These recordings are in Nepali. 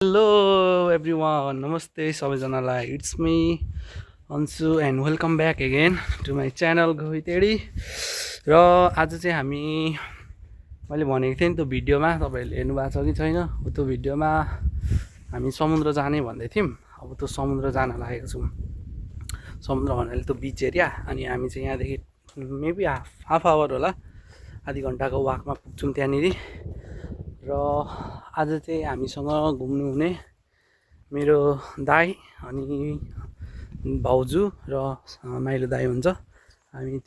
Hello everyone, namaste सबैजनालाई. It's me Ansu and welcome back again to my channel Gohiteri. र आज चाहिँ हामी मैले भनेको थिएँ नि त्यो भिडियोमा तपाईहरुले हेर्नु भएको छ कि छैन त्यो भिडियोमा हामी समुद्र जाने भन्दै थियौं. अब त्यो समुद्र जान लागेको छौं. समुद्र भन्नाले त्यो बीच एरिया अनि हामी चाहिँ यहाँदेखि मेबी हाफ आवर होला आधी घण्टाको वाकमा पुग्छौं त्यहाँनेरि. र आज चाहिँ हामीसँग घुम्नु हुने मेरो दाइ अनि भाउजू र माइलो दाइ हुन्छ. हामी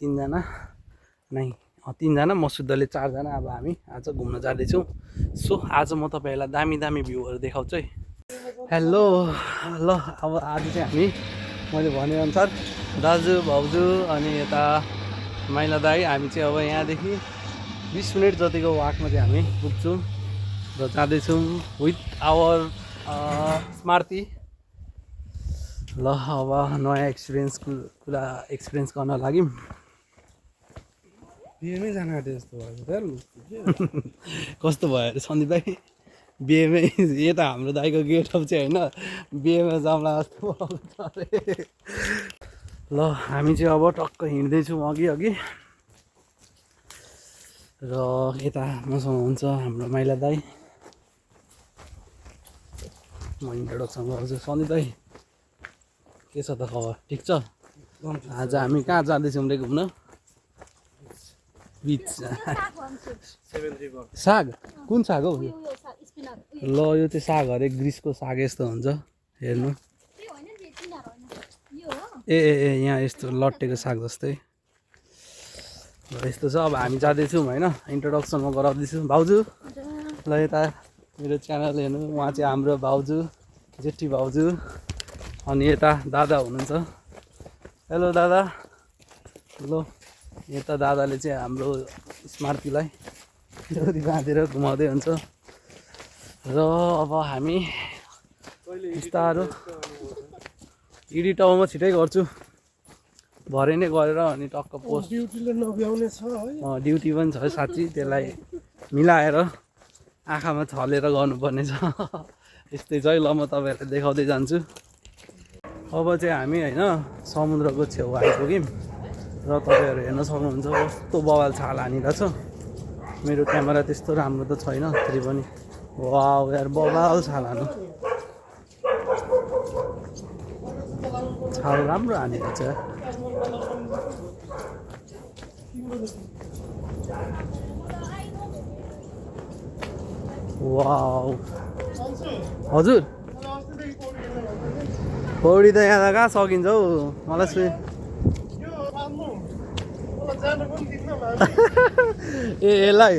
तीनजना मसुद्धले चारजना. अब हामी आज घुम्न जाँदैछौँ. सो आज म तपाईहरुलाई दामी दामी भ्यूहरु देखाउँछु है. हेलो ल अब आज चाहिँ हामी मैले भने अनुसार दाजु भाउजू अनि यता माइला दाइ हामी चाहिँ अब यहाँदेखि 20 मिनेट जतिको वाकमा चाहिँ हामी पुग्छौँ र जाँदैछौँ विथ आवर स्मार्ती. ल अब नयाँ एक्सपिरियन्स गर्न लाग्यौँ. बिहेमै जान आँटे जस्तो भयो कस्तो भयो अरे सन्दीप दाइ बिहेमै? यता हाम्रो दाइको गेटअप चाहिँ होइन बिहेमा जाउँला जस्तो भएको छ अरे. ल हामी चाहिँ अब टक्क हिँड्दैछौँ अघि र यता मसँग हुन्छ हाम्रो माइला दाइ. म इन्ट्रोडक्सन गर्छु. सन्दीप दाइ के छ त खबर? ठिक छ? आज हामी कहाँ जाँदैछौँ रे घुम्न? बिच. साग? कुन साग हौ? ल यो चाहिँ साग अरे ग्रिसको साग यस्तो हुन्छ हेर्नु. ए यहाँ यस्तो लट्टेको साग जस्तै ल यस्तो छ. अब हामी जाँदैछौँ होइन. इन्ट्रोडक्सन म गराउँदैछु. भाउजू ल यता मेरो च्यानल हेर्नु. उहाँ चाहिँ हाम्रो भाउजू जेठी भाउजू. अनि यता दादा हुनुहुन्छ. हेलो दादा. ल यता दादाले चाहिँ हाम्रो स्मार्तीलाई डोरी बाँधेर घुमाउँदै हुन्छ. र अब हामी बिस्तारो एडिट अब म छिटै गर्छु. भरे नै गरेर अनि टक्क पोस्ट ड्युटीले नभ्याउने छ है. ड्युटी पनि छ साँच्ची. त्यसलाई मिलाएर आँखामा छलेर गर्नुपर्ने छ. यस्तै छ है. ल म तपाईँहरूलाई देखाउँदै जान्छु. अब चाहिँ हामी होइन समुद्रको छेउ आइपुग्यौँ र तपाईँहरू हेर्न सक्नुहुन्छ कस्तो बवाल छाल हानिरहेको छ. मेरो क्यामेरा त्यस्तो राम्रो त छैन फेरि पनि. वाउ यार बवाल छाल हानु. छाल राम्रो हानेको छ. वाउ हजुर पौडी त यहाँ त कहाँ सकिन्छ हौ. मलाई ए यसलाई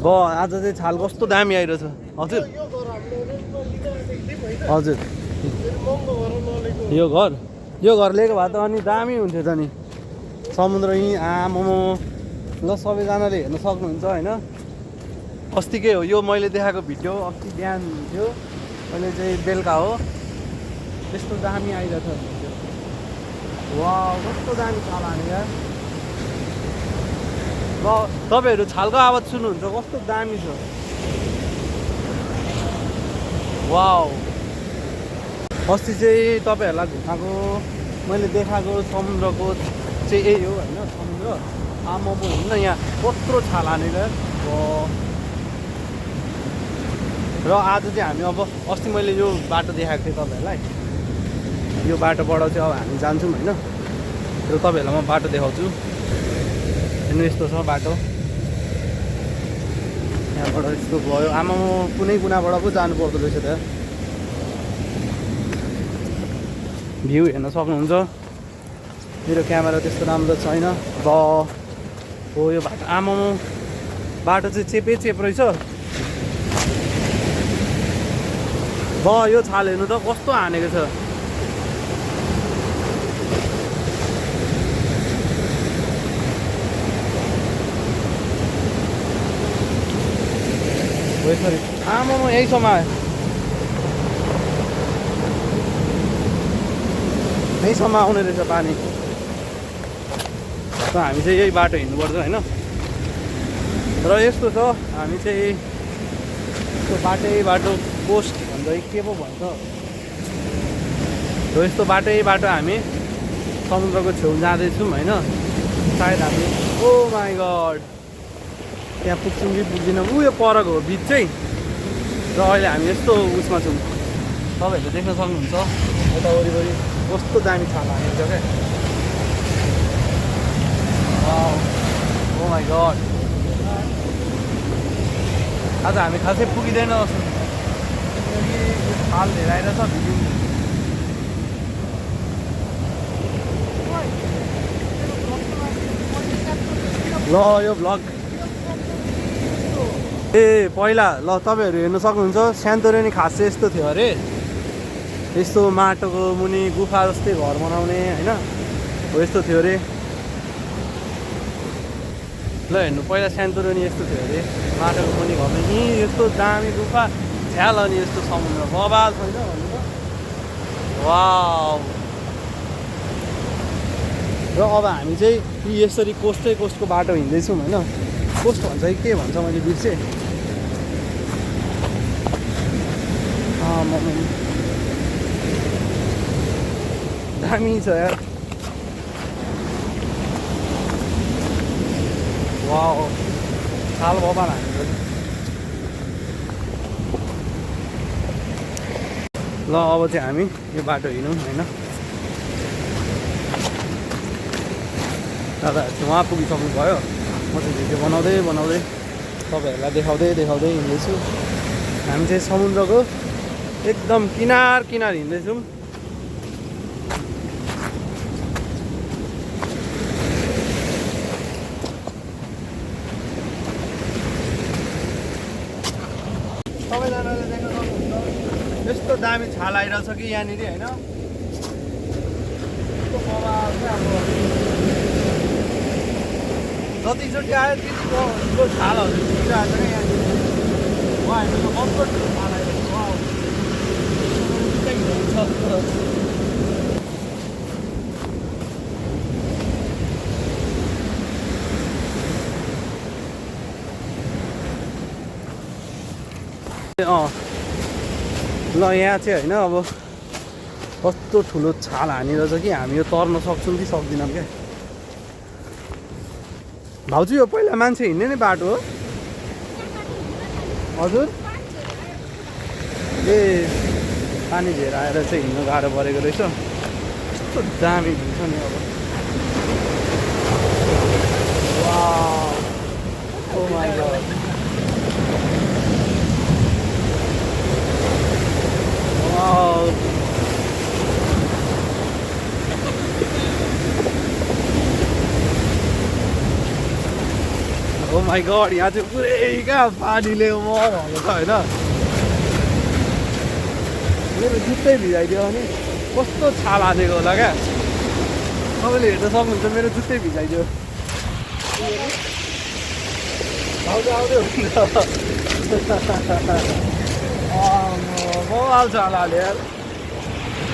आज चाहिँ छाल कस्तो दामी आइरहेछ. हजुर हजुर यो घर लिएको भए त अनि दामी हुन्थ्यो त नि. समुद्र यहीँ आमामा. ल सबैजनाले हेर्न सक्नुहुन्छ होइन. अस्तिकै हो यो मैले देखाएको भिडियो. अस्ति बिहान थियो अहिले चाहिँ बेलुका हो. त्यस्तो दामी आइरहेछ. वाउ कस्तो दामी छाल हाने यार. र तपाईँहरू छालको आवाज सुन्नुहुन्छ कस्तो दामी छ. वाउ अस्ति चाहिँ तपाईँहरूलाई घुमाएको मैले देखाएको समुद्रको चाहिँ यही हो होइन. समुद्र आमामा हेर्नु यहाँ कत्रो छाल हानेर. र आज चाहिँ हामी अब अस्ति मैले यो बाटो देखाएको थिएँ तपाईँहरूलाई. यो बाटोबाट चाहिँ अब हामी जान्छौँ होइन. र तपाईँहरूलाई म बाटो देखाउँछु. हेर्नु यस्तो छ बाटो. यहाँबाट यस्तो भयो. आमामा कुनै कुनाबाट पो जानु पर्दो रहेछ त. भ्यू हेर्न सक्नुहुन्छ. मेरो क्यामेरा त्यस्तो राम्रो छैन. हो यो बाटो आमामा बाटो चाहिँ चेप रहेछ. यो छाल हेर्नु त कस्तो हानेको छ. सरी आमामा यही समायो. यहीसम्म आउने रहेछ पानी. हामी चाहिँ यही बाटो हिँड्नुपर्छ होइन. र यस्तो छ हामी चाहिँ यस्तो बाटो कोस्ट भन्छ के पो भन्छ र यस्तो बाटो हामी समुद्रको छेउ जाँदैछौँ होइन। सायद हामी ओ माई गड त्यहाँ पुग्छौँ कि पुग्दैनौँ। यो परको हो बिच चाहिँ। र अहिले हामी यस्तो उसमा छौँ, तपाईँहरूले देख्न सक्नुहुन्छ यता वरिपरि कस्तो दामी छाला हानेको छ क्या। ओ माई गड आज हामी खासै पुगिँदैन जस्तो किनकि यो छाल धेरै आइरहेछ भिडियो। ल यो भ्लग पहिला ल तपाईँहरू हेर्न सक्नुहुन्छ स्यान्टोरिनी खास चाहिँ यस्तो थियो अरे, यस्तो माटोको मुनि गुफा जस्तै घर बनाउने होइन हो यस्तो थियो अरे। ल हेर्नु पहिला स्यान्टोरिनी यस्तो थियो अरे, माटोको मुनि घरमा यहीँ यस्तो दामी गुफा झ्याल अनि यस्तो समुद्र बबाल छैन भन्नु त। वाउ। र अब हामी चाहिँ यसरी कोस्टको बाटो हिँड्दैछौँ होइन। कोस्ट भन्छ कि के भन्छ मैले बिर्सेँ। दामी छ यार। वाउ साल बबाल हाम्रो। ल अब चाहिँ हामी यो बाटो हिँडौँ होइन। दादाहरू चाहिँ उहाँ पुगिसक्नु भयो। म चाहिँ भिडियो बनाउँदै तपाईँहरूलाई देखाउँदै हिँड्दैछु। हामी चाहिँ समुद्रको एकदम किनार हिँड्दैछौँ। सबैजनाले देख्न सक्नुहुन्छ यस्तो दामी छाल आइरहेछ कि यहाँनिर होइन। यस्तो बवाल चाहिँ अब जतिचोटि आयो त्यतिको छालहरू छिटिरहेको छ क्या यहाँनिर। उहाँहरू त कस्तो ठुलो छाल आइरहेको छ। ल यहाँ चाहिँ होइन अब कस्तो ठुलो छाल हानिरहेछ कि हामी यो तर्न सक्छौँ कि सक्दैनौँ क्या। भाउजू यो पहिला मान्छे हिँड्ने नै बाटो हो हजुर? ए पानी झेर आएर चाहिँ हिँड्नु गाह्रो परेको रहेछ। कस्तो दामी हुन्छ नि अब। Wow oh my God. Wow oh my God यहाँ चाहिँ पुरै क्या पानीले म भएको छ होइन। मेरो जुत्तै भिजाइदियो अनि कस्तो छाल हानेको होला क्या। तपाईँले हेर्न सक्नुहुन्छ मेरो जुत्तै भिजाइदियो। आउँदै हुन्छ बवाल छाल हाल्यो यार।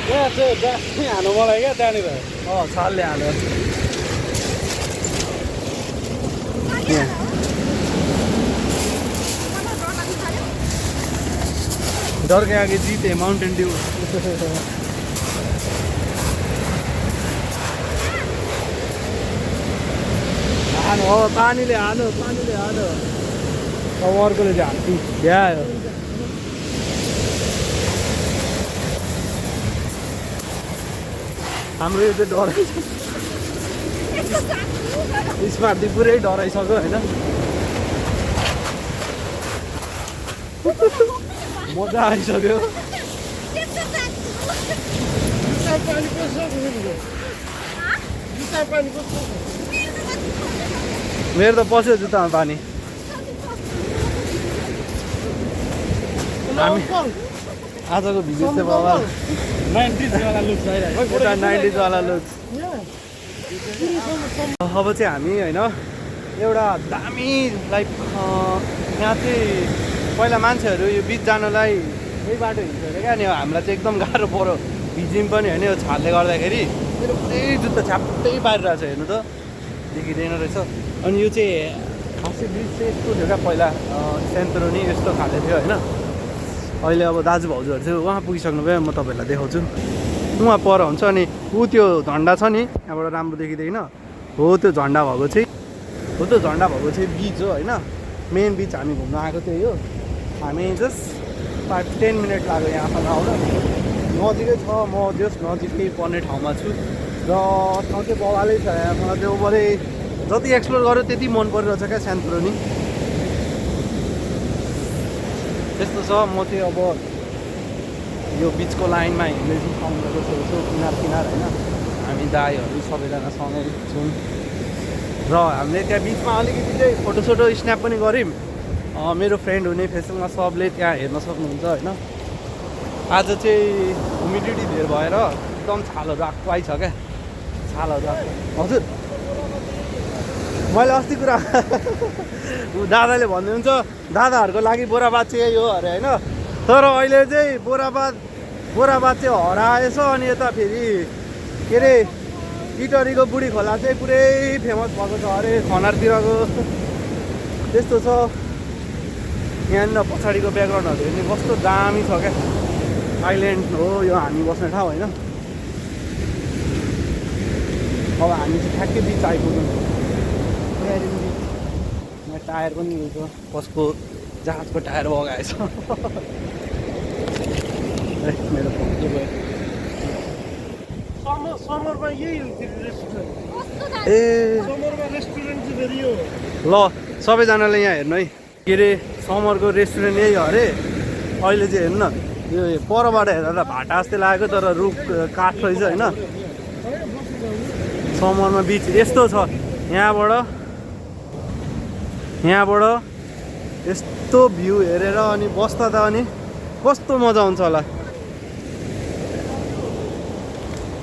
यहाँ चाहिँ दामी हानु मलाई क्या त्यहाँनिर। छालले हाल्यो। डर के आगे जीते माउंटेन ड्यू। हानो हो पानीले हानो अब अर्कोले चाहिँ हान्थी भ्यायो। हाम्रो यो चाहिँ डराइ स्मार्टी पुरै डराइसक्यो होइन। मजा आइसक्यो। मेरो त पस्यो जुत्तामा पानी। हामी आजको भिडियो चाहिँ बाबा 90s वाला लुक्स आइरहेको छ। 90s वाला लुक्स। अब चाहिँ हामी होइन एउटा दामी लाइक यहाँ चाहिँ पहिला मान्छेहरू यो बिच जानलाई यही बाटो हिँड्छ अरे क्या। अनि हामीलाई चाहिँ एकदम गाह्रो पऱ्यो भिजिम पनि होइन यो छालले गर्दाखेरि। मेरो पुरै जुत्ता छ्याप्पै पारिरहेको छ हेर्नु त देखिँदैन रहेछ। अनि यो चाहिँ खासी ब्रिज चाहिँ यस्तो थियो क्या पहिला सेन्टरोनी यस्तो खाले थियो होइन अहिले अब दाजु भाउजूहरू चाहिँ उहाँ पुगिसक्नु भयो म तपाईँहरूलाई देखाउँछु उहाँ पर हुन्छ अनि ऊ त्यो झन्डा छ नि यहाँबाट राम्रो देखिँदैन हो त्यो झन्डा भएको चाहिँ बिच हो होइन मेन बिच हामी घुम्न आएको त्यही हो हामी जस्ट 5-10 मिनट लाग्यो यहाँसम्म आउन नजिकै छ म जस्ट नजिकै पर्ने ठाउँमा छु र ठाउँ चाहिँ बवालै छ यहाँ मलाई त्यो बढी जति एक्सप्लोर गर्यो त्यति मन परिरहेछ क्या सेन्टरोनी त्यस्तो छ म चाहिँ अब यो बिचको लाइनमा हिँड्दैछु समुद्रको छेउछेउ किनार होइन हामी दाईहरू सबैजना सँगै छौँ र हामीले त्यहाँ बिचमा अलिकति चाहिँ फोटोसोटो स्न्याप पनि गऱ्यौँ मेरो फ्रेन्ड हुने फेसबुकमा सबले त्यहाँ हेर्न सक्नुहुन्छ होइन आज चाहिँ ह्युमिडिटी धेर भएर एकदम छालहरू आएको आइछ क्या छालहरू आएको हजुर मैले अस्ति कुरा दादाले भन्नुहुन्छ दादाहरूको लागि बोराबाद चाहिँ यही हो अरे होइन तर अहिले चाहिँ बोराबाद चाहिँ हराएछ अनि यता फेरि के अरे इटरीको बुढी खोला चाहिँ पुरै फेमस भएको छ अरे खनारतिरको त्यस्तो छ यहाँनिर पछाडिको ब्याकग्राउन्डहरू हेर्ने कस्तो दामी छ क्या आइल्यान्ड हो यो हामी बस्ने ठाउँ होइन अब हामी चाहिँ ठ्याक्कै बिच आइपुग्यौँ यहाँ टायर पनि रहेछ कसको जहाजको टायर बगाएछ मेरो फोन के भयो समरमा यही रेस्टुरेन्ट ए समरमा रेस्टुरेन्ट चाहिँ फेरि यो ल सबैजनाले यहाँ हेर्नु है के अरे समरको रेस्टुरेन्ट यही हो अरे अहिले चाहिँ हेर्नु न यो परबाट हेर्दा त भाटा जस्तै लागेको तर रुख काठ रहेछ होइन समरमा बिच यस्तो छ यहाँबाट यस्तो भ्यू हेरेर अनि बस्दा त अनि कस्तो मजा आउँछ होला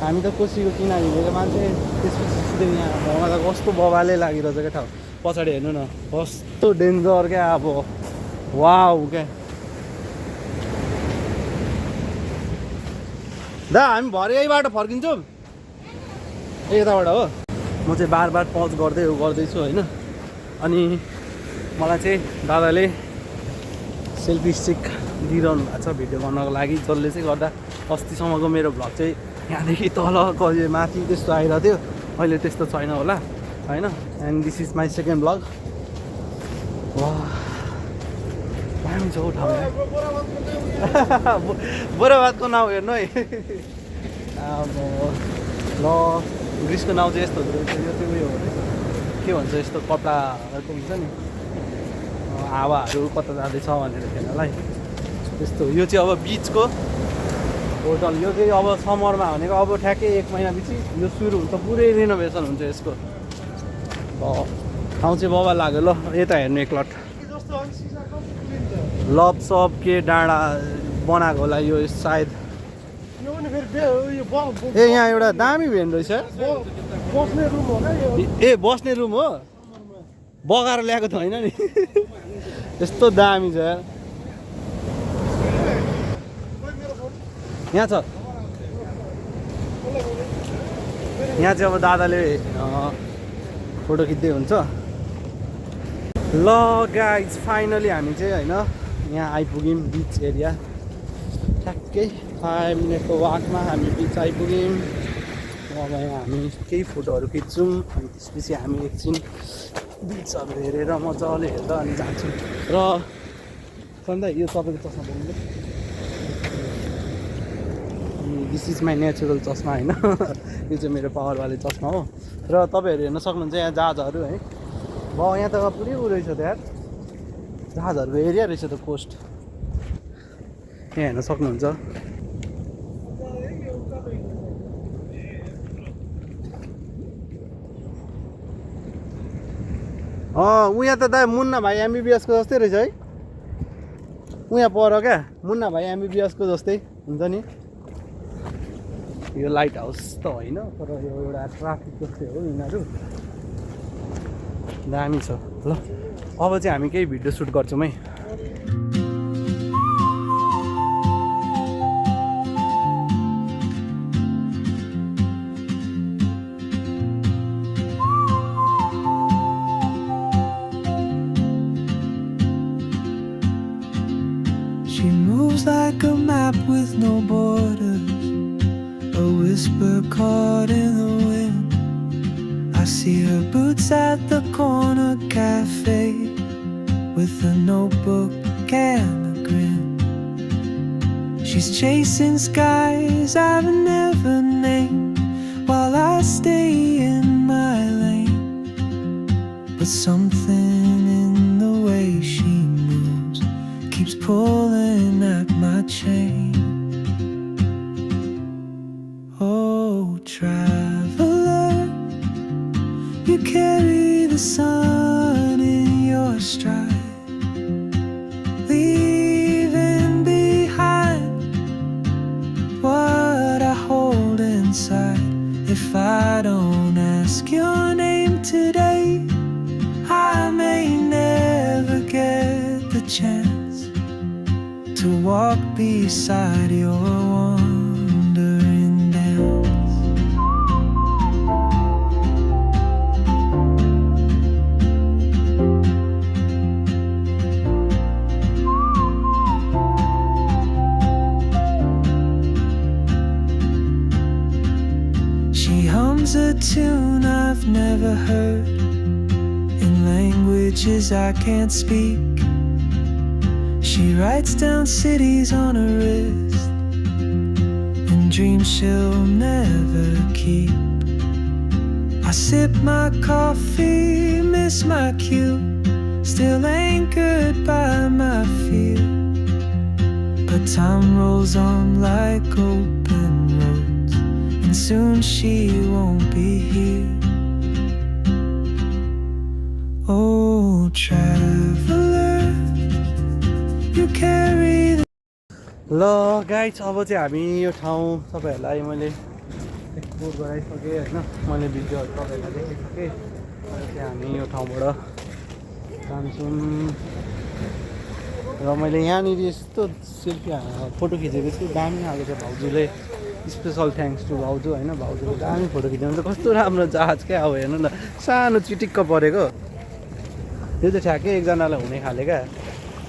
हामी त कोसीको किनार हिँडेको मान्छे त्यसपछि सिधै यहाँ ठाउँमा त कस्तो बबाले लागिरहेछ क्या ठाउँ पछाडि हेर्नु न कस्तो डेन्जर क्या अब वाउ क्या दा हामी भरे यही बाटो फर्किन्छौँ यताबाट हो म चाहिँ बार पज गर्दैछु होइन अनि मलाई चाहिँ दादाले सेल्फी स्टिक दिइरहनु भएको छ भिडियो गर्नको लागि जसले चाहिँ गर्दा अस्तिसम्मको मेरो भ्लग चाहिँ यहाँदेखि तल कहिले माथि त्यस्तो आइरहेको थियो अहिले त्यस्तो छैन होला होइन and this is my second vlog वा दामी छ हौ ठाउँ बोराबादको नाउँ हेर्नु है अब ल ग्रिसको नाउँ चाहिँ यस्तो हुँदो रहेछ यो चाहिँ उयो हो रहेछ के भन्छ यस्तो कपडाहरूको हुन्छ नि हावाहरू कता जाँदैछ भनेर खेल्नलाई त्यस्तो यो चाहिँ अब बिचको होटल यो चाहिँ अब समरमा भनेको अब ठ्याक्कै 1 महिनापछि यो सुरु हुन्छ पुरै रिनोभेसन हुन्छ यसको ठाउँ चाहिँ बबा लाग्यो ल यता हेर्नु एकलट लप सप के डाँडा बनाएको होला यो सायद ए यहाँ एउटा दामी भेन रहेछ बस्ने रुम हो क्या यो ए बस्ने रुम हो बगाएर ल्याएको त होइन नि यस्तो दामी छ यार यहाँ छ यहाँ चाहिँ अब दादाले फोटो खिच्दै हुन्छ ल गाइज फाइनली हामी चाहिँ होइन यहाँ आइपुग्यौँ बिच एरिया ठ्याक्कै 5 मिनटको वाकमा हामी बिच आइपुग्यौँ अब यहाँ हामी केही फोटोहरू खिच्छौँ अनि त्यसपछि हामी एकछिन बिचहरू हेरेर मजाले हेर्दा अनि जान्छौँ र सन्दा यो तपाईँको चस्मा बोल्नु दिस इज माई नेचुरल चस्मा होइन यो चाहिँ मेरो पावरवाले चस्मा हो र तपाईँहरू हेर्न सक्नुहुन्छ यहाँ जहाजहरू है यहाँ त पुरै उ रहेछ त यार जहाजहरूको एरिया रहेछ त कोस्ट यहाँ हेर्न सक्नुहुन्छ उहाँ त दा मुन्ना भाइ एमबिबिएसको जस्तै रहेछ है उहाँ पर क्या मुन्ना भाइ एमबिबिएसको जस्तै हुन्छ नि यो लाइट हाउस त होइन तर यो एउटा ट्राफिक जस्तै हो यिनीहरू दामी छ ल अब चाहिँ हामी केही भिडियो सुट गर्छौँ है map with no borders, a whisper caught in the wind. I see her boots at the corner cafe with a notebook and a grin. She's chasing skies I've never named while I stay in my lane. But something in the way she moves keeps pulling at my chain. Oh, traveler, you carry the sun in your stride, leaving behind what I hold inside. If I don't ask your name today, I may never get the chance to walk beside your wandering dance. She hums a tune I've never heard in languages I can't speak. She writes down cities on her wrist and dreams she'll never keep. I sip my coffee, miss my cue, still anchored by my fear. But time rolls on like open roads, and soon she won't be here. Oh, traveler, you carry the... ल गाइज अब चाहिँ हामी यो ठाउँ तपाईँहरूलाई मैले एक्सप्लोर गराइसकेँ होइन, मैले भिडियोहरू तपाईँहरूलाई देखाइसकेँ। अब चाहिँ हामी यो ठाउँबाट जान्छौँ र मैले यहाँनिर यस्तो सेल्फी फोटो खिचेको छु, दामी खाएको छ। भाउजूले स्पेसल थ्याङ्क्स टु भाउजू होइन, भाउजूले दामी फोटो खिच्नु कस्तो राम्रो जहाज क्या। अब हेर्नु न, सानो चिटिक्क परेको, यो चाहिँ ठ्याक्कै एकजनालाई हुने खाले क्या।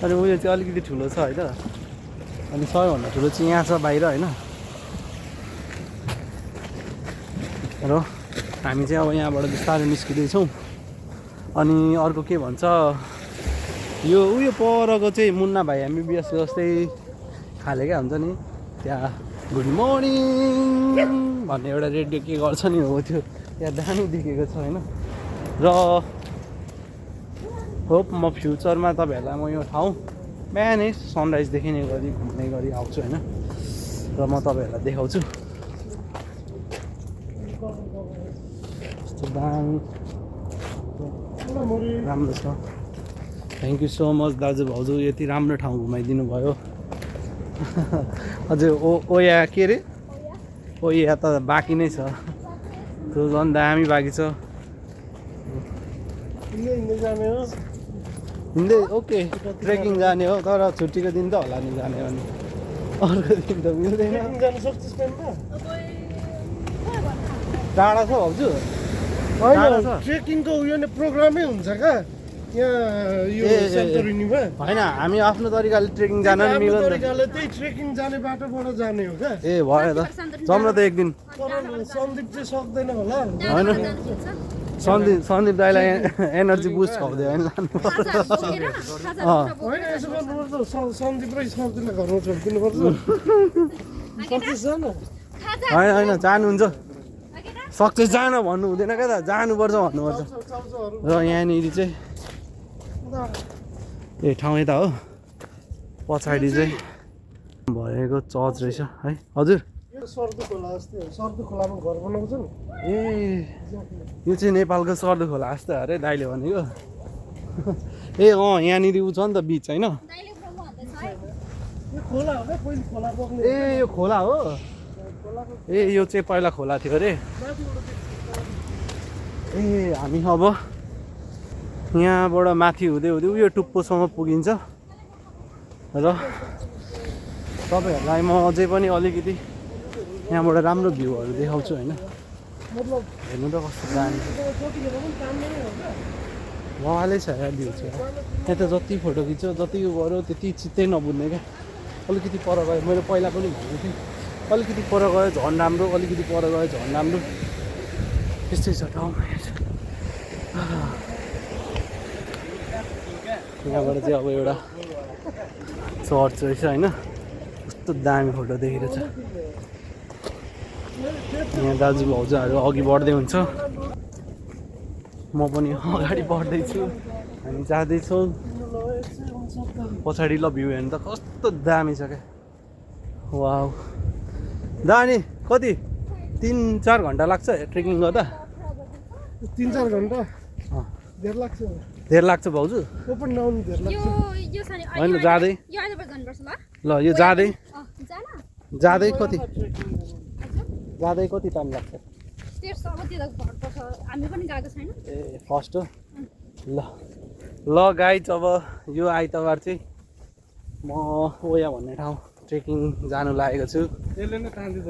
अनि उयो चाहिँ अलिकति ठुलो छ होइन, अनि सबैभन्दा ठुलो चाहिँ यहाँ छ बाहिर होइन। र हामी चाहिँ अब यहाँबाट बिस्तारै निस्किँदैछौँ। अनि अर्को के भन्छ, यो उयो परको चाहिँ मुन्ना भाइ एमबिबिएस जस्तै खाले क्या हुन्छ नि, त्यहाँ गुड मर्निङ भन्ने एउटा रेडियो के गर्छ नि, हो त्यो त्यहाँ दामी देखेको छ होइन। र होप म फ्युचरमा तपाईँहरूलाई म यो ठाउँ बिहानै सनराइज देखिने गरी घुम्ने गरी आउँछु होइन, र म तपाईँहरूलाई देखाउँछु। यस्तो दामी राम्रो छ। थ्याङ्क यू सो मच दाजु भाउजू, यति राम्रो ठाउँ घुमाइदिनु भयो। हजुर ओया के अरे, ओया त बाँकी नै छ, त्यो झन् दामी बाँकी छ। हिँड्दै ओके ट्रेकिङ जाने हो, तर छुट्टीको दिन त होला नि जाने भने, अर्को दिन त मिल्दैन। टाढा छ भाउजू, होइन ट्रेकिङको उयो नै प्रोग्रामै हुन्छ क्या यहाँ यो सेन्टोरिनीमा। होइन हामी आफ्नो तरिकाले ट्रेकिङ जान नि मिल्दैन, तरिकाले त्यही ट्रेकिङ जाने बाटोबाट जाने हो क्या। ए भयो त जाउँ न त एक दिन। सन्दीप चाहिँ सक्दैन होला होइन सन्दीप दाइलाई एनर्जी बुस्ट खुवाउँदै होइन लानु पर्छ। होइन यसो गर्नुपर्छ, सन्दीपै सक्दैन घरमा छोडिदिनुपर्छ। होइन होइन जानुहुन्छ, सक्सेस जान भन्नु हुँदैन क्या त, जानुपर्छ भन्नुपर्छ। र यहाँनिर चाहिँ ए ठाउँ यता हो, पछाडि चाहिँ भएको चर्च रहेछ है। हजुर सर्दु खोला जस्तै हो, सर्दु खोलामा घर बनाउँछ नि। ए यो चाहिँ नेपालको सर्दु खोला जस्तो अरे दाइले भनेको। ए यहाँनिर उ छ नि त बिच होइन। खोला हो क्या पहिला खोला बग्ने। ए यो खोला हो, ए यो चाहिँ पहिला खोला थियो अरे। ए हामी अब यहाँबाट माथि हुँदै हुँदै उयो टुप्पोसम्म पुगिन्छ। र तपाईँहरूलाई म अझै पनि अलिकति यहाँबाट राम्रो भ्यूहरू देखाउँछु होइन। हेर्नु त कस्तो दामी वालै छ यार भ्यू चाहिँ। त्यहाँ त जति फोटो खिच्यो जति उयो गऱ्यो त्यति चित्तै नबुझ्ने क्या। अलिकति पर गयो मैले पहिला पनि भनेको थिएँ अलिकति पर गयो झन् राम्रो अलिकति पर गयो झन् राम्रो त्यस्तै छ ठाउँमा यहाँबाट चाहिँ अब एउटा चर्च रहेछ होइन कस्तो दामी फोटो देखिरहेछ यहाँ दाजु भाउजूहरू अघि बढ्दै हुन्छ म पनि अगाडि बढ्दैछु हामी जाँदैछौँ पछाडि ल भ्यू हेर्नु त कस्तो दामी छ क्या वाउ दानी कति 3-4 घन्टा लाग्छ ट्रेकिङ गर्दा 3-4 घन्टा धेर लाग्छ धेर लाग्छ भाउजू ओपन डाउन धेर लाग्छ होइन जाँदै ल यो जाँदै जाँदै कति टाइम लाग्छ ए फर्स्ट हो ल गाइज अब यो आइतबार चाहिँ म ओया भन्ने ठाउँ ट्रेकिङ जानु लागेको छु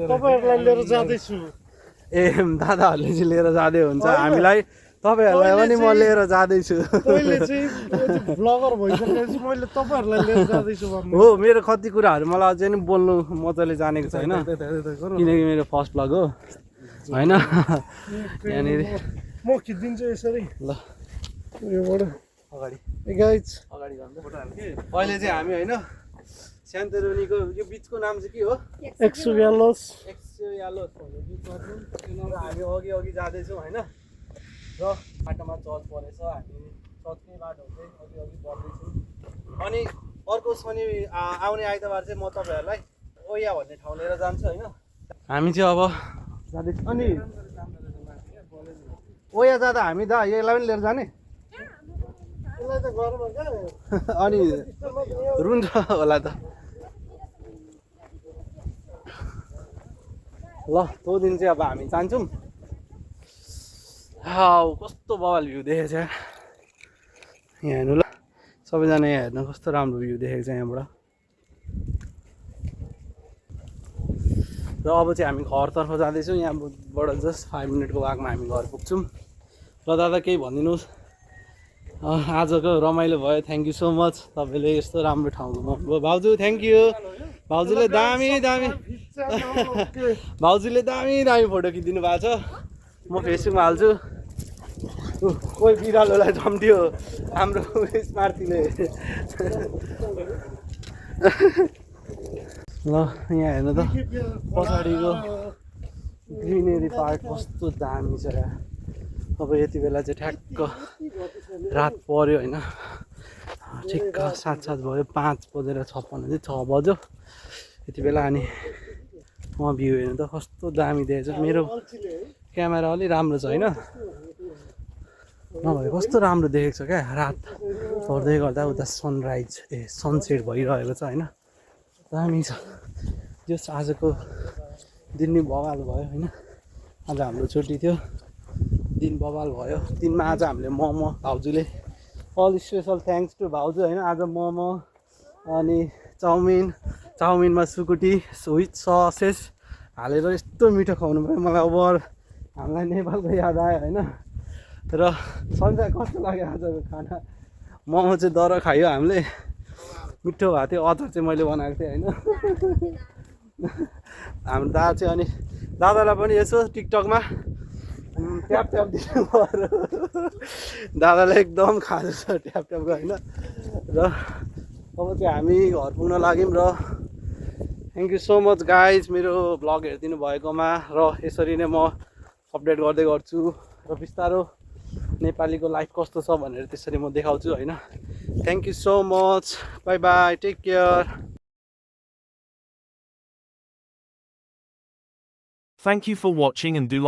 तपाईँहरूलाई लिएर जाँदैछु ए दादाहरूले चाहिँ लिएर जाँदै हुन्छ हामीलाई तपाईँहरूलाई पनि म लिएर जाँदैछु तैँले चाहिँ ब्लगर भइसकेपछि मैले तपाईँहरूलाई लिएर जाँदैछु भन्नु हो मेरो कति कुराहरू मलाई अझै नि बोल्नु मजाले जानेको छैन किनकि मेरो फर्स्ट ब्लग हो होइन यहाँनिर म खिचिदिन्छु यसरी ल उयोबाट अगाडि गाइज अगाडि अहिले चाहिँ हामी होइन स्यान्टोरिनीको यो बिचको नाम चाहिँ के हो एक्सुयालोस एक्सुयालोस भन्ने बिचमा छौँ हामी अघि अघि जाँदैछौँ होइन र बाटोमा चर्च परेछ हामी चर्चकै बाटो हुँदै अघि अघि बढ्दैछौँ अनि अर्को शनि आउने आइतबार चाहिँ म तपाईँहरूलाई ओया भन्ने ठाउँ लिएर जान्छु होइन हामी चाहिँ अब जाँदैछौँ अनि ओया जाँदा हामी दा यसलाई पनि लिएर जाने यसलाई त घरमा क्या अनि रुन्छ होला त ल त्यो दिन चाहिँ अब हामी जान्छौँ कस्तो बवाल भ्यू देखेको छ यहाँ हेर्नु ल सबैजना यहाँ हेर्नु कस्तो राम्रो भ्यू देखेको छ यहाँबाट र अब चाहिँ हामी घरतर्फ जाँदैछौँ यहाँबाट जस्ट 5 मिनटको वाकमा हामी घर पुग्छौँ र दादा केही भनिदिनुहोस् आजको रमाइलो भयो थ्याङ्क यू सो मच तपाईँले यस्तो राम्रो ठाउँ घुमाउनुभयो भाउजू थ्याङ्क यू भाउजूले दामी दामी भाउजूले दामी दामी फोटो खिचिदिनु भएको छ म फेसबुकमा हाल्छु कोही बिरालोलाई झम्ट्यो हाम्रो स्मार्टीले ल यहाँ हेर्नु त पछाडिको ग्रिनेरी पार्ट कस्तो दामी छ यहाँ अब यति बेला चाहिँ ठ्याक्क रात पऱ्यो होइन ठिक्क 7 भयो 5:56 चाहिँ 6 बज्यो यति बेला अनि म भ्यू हेर्नु त कस्तो दामी देखेको छ मेरो क्यामेरा अलि राम्रो छ होइन नभए कस्तो राम्रो देखेको छ क्या रात पर्दै गर्दा उता सनराइज सनसेट भइरहेको छ होइन दामी छ जस आजको दिन नि बवाल भयो होइन आज हाम्रो छुट्टी थियो दिन बवाल भयो दिनमा आज हामीले मोमो भाउजूले अल स्पेसल थ्याङ्क्स टु भाउजू होइन आज मोमो अनि चाउमिनमा सुकुटी विथ ससेस हालेर यस्तो मिठो खुवाउनु भयो मलाई अब हामीलाई नेपालको याद आयो होइन र सन्चै कस्तो लाग्यो आजको खाना मोमो चाहिँ दर खायो हामीले मिठो भएको थियो अचार चाहिँ मैले बनाएको थिएँ होइन हाम्रो दादा चाहिँ अनि दादालाई पनि यसो टिकटकमा ट्याप ट्याप दिनु पर्यो दादालाई एकदम खाँदैछ ट्याप ट्यापको होइन र अब चाहिँ हामी घर पुग्न लाग्यौँ र thank you so much guys मेरो ब्लग हेरिदिनु भएकोमा र यसरी नै म अपडेट गर्दै गर्छु र बिस्तारो नेपालीको लाइफ कस्तो छ भनेर त्यसरी म देखाउँछु होइन thank you so much bye bye take care Thank you for watching and do like